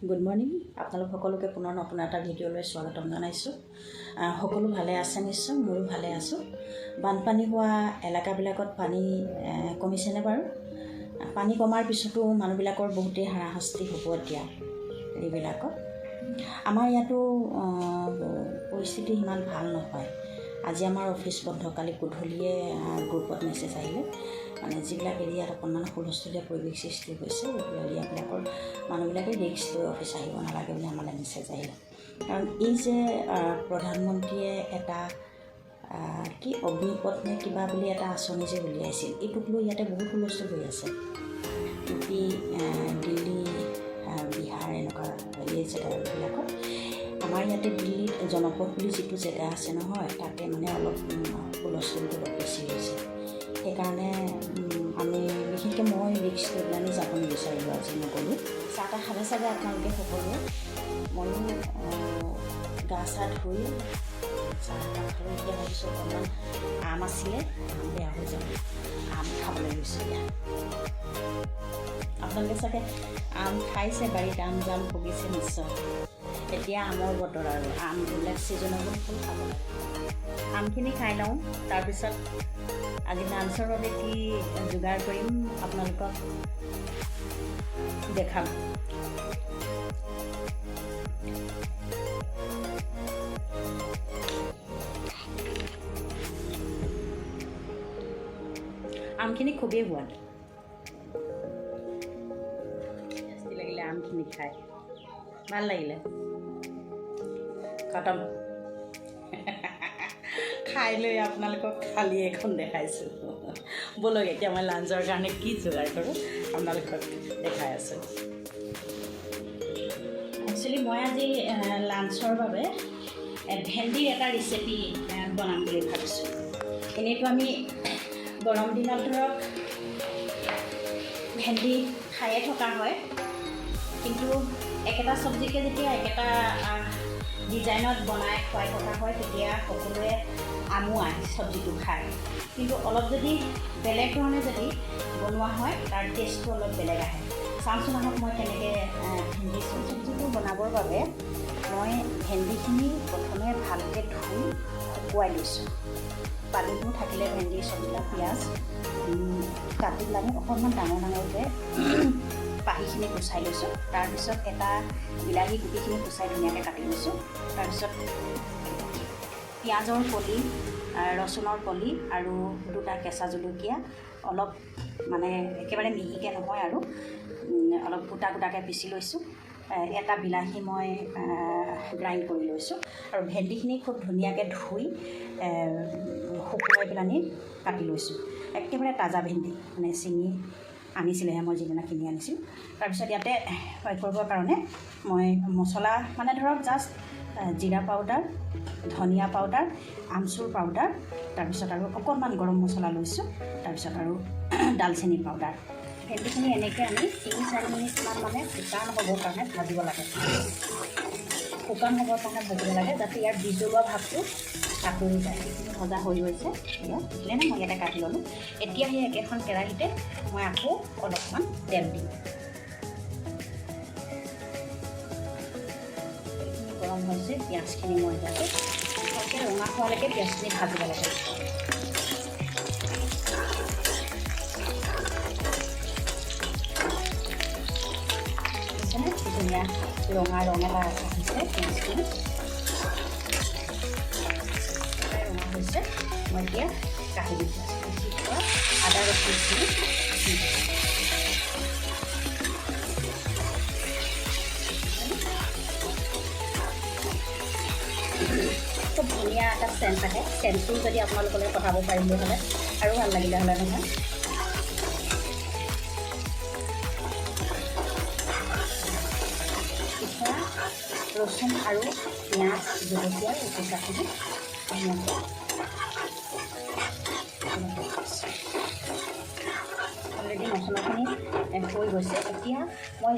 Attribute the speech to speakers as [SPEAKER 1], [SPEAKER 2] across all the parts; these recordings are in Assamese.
[SPEAKER 1] গুড মৰ্নিং আপোনালোক সকলোকে পুনৰ নতুন এটা ভিডিঅ'লৈ স্বাগতম জনাইছোঁ। সকলো ভালে আছে নিশ্চয়, ময়ো ভালে আছোঁ। বানপানী হোৱা এলেকাবিলাকত পানী কমিছেনে বাৰু? পানী কমাৰ পিছতো মানুহবিলাকৰ বহুতেই হাৰাশাস্তি হ'ব এতিয়া এইবিলাকত। আমাৰ ইয়াতো পৰিস্থিতি সিমান ভাল নহয়। আজি আমাৰ অফিচ বন্ধ, কালি গধূলিয়ে গ্ৰুপত মেছেজ আহিলে, মানে যিবিলাক এৰিয়াত অকণমান হুলস্থুলীয়া পৰিৱেশ সৃষ্টি হৈছে এই এৰিয়াবিলাকৰ মানুহবিলাকে ৰিস্ক লৈ অফিচ আহিব নালাগে বুলি আমালৈ মেছেজ আহিলে। কাৰণ এই যে প্ৰধানমন্ত্ৰীয়ে এটা কি অগ্নিপথ নে কিবা বুলি এটা আঁচনি যে উলিয়াইছিল, এইটোক লৈ ইয়াতে বহুত হুলস্থুল হৈ আছে। ইউপি, দিল্লী, বিহাৰ এনেকুৱা এই জেগাবিলাকত। আমাৰ ইয়াতে দিল্লীত জনপথ বুলি যিটো জেগা আছে নহয়, তাতে মানে অলপ হুলস্থুলটো অলপ বেছি হৈছে। সেইকাৰণে আমি বিশেষকৈ মই ৰিক্স লৈ পেলাই যাব নিবিচাৰিলোঁ, আজি নগ'লোঁ। চাহ তাহ খালে চাগে আপোনালোকে সকলোৱে। ময়ো গা চা ধুই চাহ তাহ খালোঁ। এতিয়া ভাবিছোঁ অকণমান আম আছিলে, আম বেয়া হৈ যাব, আম খাবলৈ লৈছোঁ এতিয়া। আপোনালোকে চাগে আম খাইছে, বাৰীত আম জাম ভুগিছে নিশ্চয়। এতিয়া আমৰ বতৰ আৰু আমবিলাক ছিজনেবল ফুল খাব লাগে। আমখিনি খাই লওঁ, তাৰপিছত আজি লাঞ্চৰ বাবে কি যোগাৰ কৰিম আপোনালোকক দেখাম। আমখিনি খুবেই সোৱাদ, টেষ্টি লাগিলে আমখিনি খাই, ভাল লাগিলে। খতম। খাই লৈ আপোনালোকক খালি এখন দেখাইছোঁ। ব'লক এতিয়া মই লাঞ্চৰ কাৰণে কি যোগাৰ কৰোঁ আপোনালোকক দেখাই আছোঁ। একচুৱেলি মই আজি লাঞ্চৰ বাবে ভেন্দিৰ এটা ৰেচিপি বনাম বুলি ভাবিছোঁ। এনেইতো আমি গৰম দিনত ধৰক ভেন্দি খায়ে থকা হয়, কিন্তু একেটা চব্জিকে যেতিয়া একেটা ডিজাইনত বনাই খুৱাই থকা হয় তেতিয়া সকলোৱে আমুৱাই চব্জিটো খায়। কিন্তু অলপ যদি বেলেগ ধৰণে যদি বনোৱা হয় তাৰ টেষ্টটো অলপ বেলেগ আহে। চাওঁচোন আহক মই কেনেকৈ ভেন্দি চব্জিটো বনাবৰ বাবে মই ভেন্দিখিনি প্ৰথমে ভালকৈ ধুই শুকুৱাই লৈছোঁ। পানীটো থাকিলে ভেন্দি চব্জিটা পিঁয়াজ কাটি পেলাই অকণমান ডাঙৰ ডাঙৰকৈ পাহিখিনি গুচাই লৈছোঁ। তাৰপিছত এটা বিলাহী গুটিখিনি গুচাই ধুনীয়াকৈ কাটি লৈছোঁ। তাৰপিছত পিঁয়াজৰ কলি, ৰচুনৰ কলি আৰু দুটা কেঁচা জলকীয়া অলপ মানে একেবাৰে মিহিকৈ নহয় আৰু অলপ গোটা গোটাকৈ পিচি লৈছোঁ। এটা বিলাহী মই গ্ৰাইণ্ড কৰি লৈছোঁ আৰু ভেন্দিখিনি খুব ধুনীয়াকৈ ধুই শুকুৱাই পেলাই কাটি লৈছোঁ। একেবাৰে তাজা ভেন্দি, মানে ছিঙি আনিছিলেহে মই যিদিনা কিনি আনিছিলোঁ। তাৰপিছত ইয়াতে ফ্ৰাই কৰিবৰ কাৰণে মই মছলা মানে ধৰক জাষ্ট জিৰা পাউডাৰ, ধনিয়া পাউডাৰ, আমচুৰ পাউডাৰ, তাৰপিছত আৰু অকণমান গৰম মছলা লৈছোঁ, তাৰপিছত আৰু ডালচেনি পাউডাৰ। ভেন্দিখিনি এনেকৈ আমি 3-4 মিনিটমান মানে শুকান হ'বৰ কাৰণে ভাজিব লাগে। শুকান হ'বৰ কাৰণে ভাজিব লাগে যাতে ইয়াৰ বিজলুৱা ভাৱটো আঁতৰি যায়। সেইখিনি ভজা হৈ গৈছে, দেখিলে নে? মই ইয়াতে কাটি ল'লোঁ। এতিয়া সেই একেখন কেৰাহীতে মই আকৌ অলপমান তেল দিম। গৰম হৈছে, পিঁয়াজখিনি মই ইয়াতে ভালকৈ ৰঙা হোৱালৈকে পিঁয়াজখিনি ভাজিব লাগে। ধুনীয়া ৰঙা ৰং এটা আহিছে, পিঁয়াজখিনি ৰঙা হৈছে। মই এতিয়া কাটি দিছোঁ আদা ৰচুনখিনি খুব ধুনীয়া এটা চেণ্ট আহে। চেণ্টটো যদি আপোনালোকলৈ পঠাব পাৰিলে হ'লে আৰু ভাল লাগিলে হ'লে নহয়। এতিয়া ৰচুন আৰু পিঁয়াজ জলকীয়া এইটো কাটি দিম ধুনীয়াকৈ। অলৰেডি মছলাখিনি হৈ গৈছে। এতিয়া মই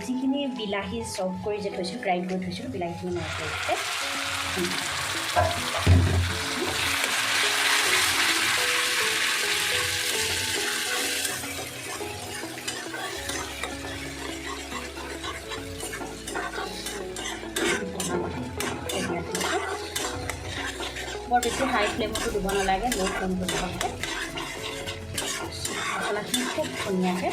[SPEAKER 1] যিখিনি বিলাহী চপ কৰি যে থৈছোঁ, গ্ৰাইণ্ড কৰি থৈছিলোঁ, বিলাহীখিনি মই কৰিছে বৰ বেছি হাই ফ্লেমতো দিব নালাগে, ল' ফ্লেমটো দিব লাগে। মছলাখিনি খুব ধুনীয়াকৈ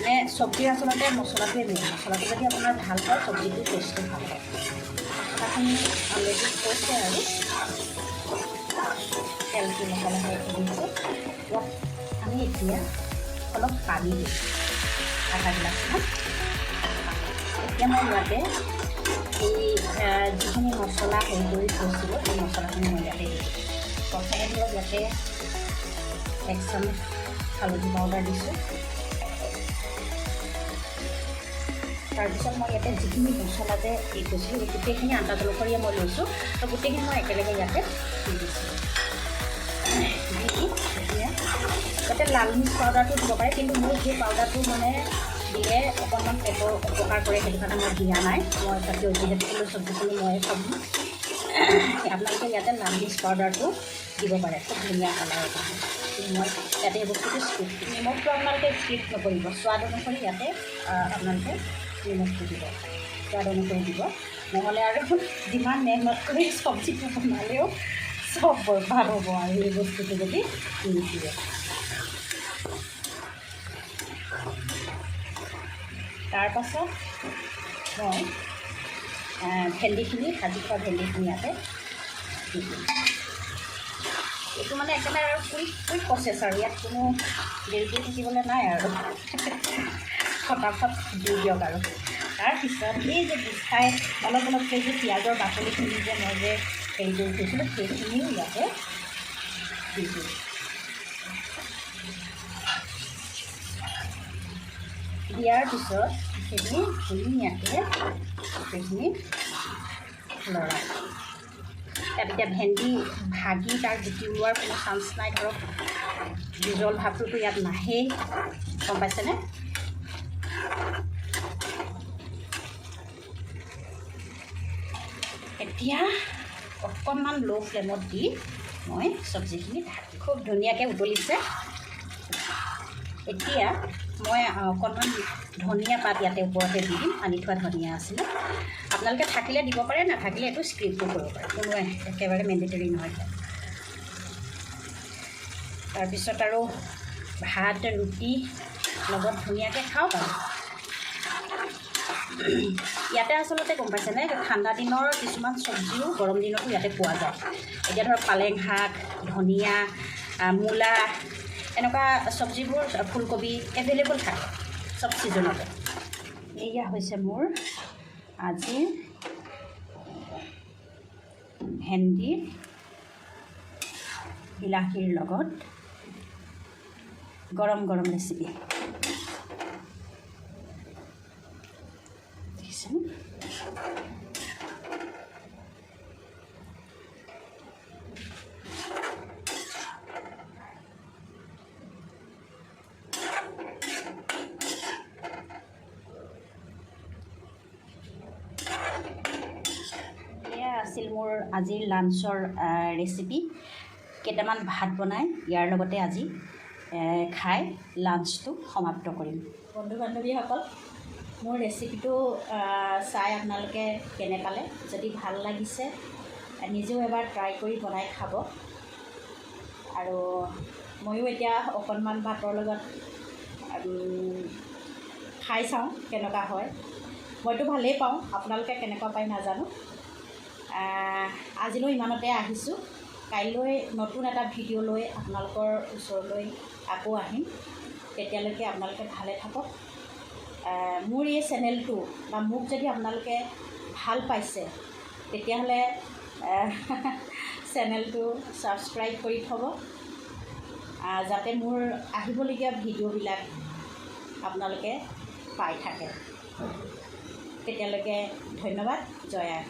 [SPEAKER 1] মানে চব্জিৰ আচলতে মছলাটোৱে মেইন। মছলাটো যদি আপোনাৰ ভাল হয় চব্জিটো টেষ্টটো ভাল হয়। মছলাখিনি অলৰেডি কৈছে আৰু তেলটো লাহে লাহে দিছোঁ। ইয়াত আমি এতিয়া অলপ পানী দিওঁ, আধা গিলাচমান। এতিয়া মই ইয়াতে এই যিখিনি মছলা হেৰি কৰি থৈছিলোঁ সেই মছলাখিনি মই ইয়াতে দিছোঁ। প্ৰথমে ধৰক ইয়াতে 1 চামুচ হালধি পাউডাৰ দিছোঁ। তাৰপিছত মই ইয়াতে যিখিনি মছলা যে দি থৈছিলোঁ সেই গোটেইখিনি আন্দাজ অনুসৰিয়ে মই লৈছোঁ, তো গোটেইখিনি মই একেলগে ইয়াতে দি দিছোঁ। দি এতিয়া ইয়াতে লাল মিৰ্চ পাউডাৰটো দিব পাৰে, কিন্তু মোৰ সেই পাউডাৰটো মানে দিলে অকণমান পেটৰ উপকাৰ কৰে, সেইটো কাৰণে মই দিয়া নাই। মই তাতে যিহেতু চব্জিখিনি মই খাম, আপোনালোকে ইয়াতে লাল মিৰ্চ পাউডাৰটো দিব পাৰে, খুব ধুনীয়া কালাৰ এটা হয়। কিন্তু মই ইয়াতে এই বস্তুটো স্কিপ, নিমখটো আপোনালোকে স্কিপ নকৰিব, সোৱাদ অনুসৰি ইয়াতে আপোনালোকে নিমখটো দিব, সোৱাদ অনুসৰি দিব। নহ'লে আৰু যিমান মেহনত কৰি চব্জিটো বনালেও চব বৰবাদ হ'ব আৰু এই বস্তুটো যদি নিদিয়ে। তাৰপাছত মই ভেন্দিখিনি, ভাজি থোৱা ভেন্দিখিনি ইয়াতে দি দিম। এইটো মানে একেবাৰে আৰু কুইক প্ৰচেছ আৰু ইয়াত কোনো দেৰি কৰি থাকিবলৈ নাই আৰু ফটাফট দি দিয়ক আৰু। তাৰপিছত এই যে গুচাই অলপ অলপকৈ যে পিঁয়াজৰ বাকলিখিনি যে মই যে হেৰি কৰি থৈছিলোঁ সেইখিনিও ইয়াতে দি দিওঁ। দিয়াৰ পিছত সেইখিনি ধুনীয়াকৈ সেইখিনি লৰাই, তাত এতিয়া ভেন্দি ভাগি তাৰ গুটি ওলোৱাৰ কোনো চান্স নাই। ধৰক বিজল ভাৱটোতো ইয়াত নাহেই, গম পাইছেনে? এতিয়া অকণমান ল' ফ্লেমত দি মই চব্জিখিনি খুব ধুনীয়াকৈ উতলিছে। এতিয়া মই অকণমান ধনিয়া পাত ইয়াতে ওপৰতে দি দিম, আনি থোৱা ধনিয়া আছিলে। আপোনালোকে থাকিলে দিব পাৰে, নাথাকিলে এইটো স্কিপো কৰিব পাৰে, কোনো একেবাৰে মেণ্ডেটৰী নহয়। তাৰপিছত আৰু ভাত ৰুটি লগত ধুনীয়াকৈ খাওক আৰু। ইয়াতে আচলতে গম পাইছেনে, ঠাণ্ডা দিনৰ কিছুমান চব্জিও গৰম দিনতো ইয়াতে পোৱা যায়। এতিয়া ধৰক পালেং শাক, ধনিয়া, মূলা, এনেকুৱা চব্জিবোৰ, ফুলকবি এভেইলেবল থাকে চব ছিজনতে। এয়া হৈছে মোৰ আজিৰ ভেন্দিৰ বিলাহীৰ লগত গৰম গৰম ৰেচিপি। দেখিছেনে? আছিল মোৰ আজিৰ লাঞ্চৰ ৰেচিপি। কেইটামান ভাত বনাই ইয়াৰ লগতে আজি খাই লাঞ্চটো সমাপ্ত কৰিম। বন্ধু বান্ধৱীসকল, মোৰ ৰেচিপিটো চাই আপোনালোকে কেনে পালে? যদি ভাল লাগিছে নিজেও এবাৰ ট্ৰাই কৰি বনাই খাব। আৰু ময়ো এতিয়া অকণমান ভাতৰ লগত খাই চাওঁ কেনেকুৱা হয়। মইতো ভালেই পাওঁ, আপোনালোকে কেনেকুৱা পায় নাজানো। আজিলৈ ইমানতে আহিছোঁ। কাইলৈ নতুন এটা ভিডিঅ' লৈ আপোনালোকৰ ওচৰলৈ আকৌ আহিম। তেতিয়ালৈকে আপোনালোকে ভালে থাকক। মোৰ এই চেনেলটো বা মোক যদি আপোনালোকে ভাল পাইছে তেতিয়াহ'লে চেনেলটো ছাবস্ক্ৰাইব কৰি থ'ব, যাতে মোৰ আহিবলগীয়া ভিডিঅ'বিলাক আপোনালোকে পাই থাকে। তেতিয়ালৈকে ধন্যবাদ। জয় আই।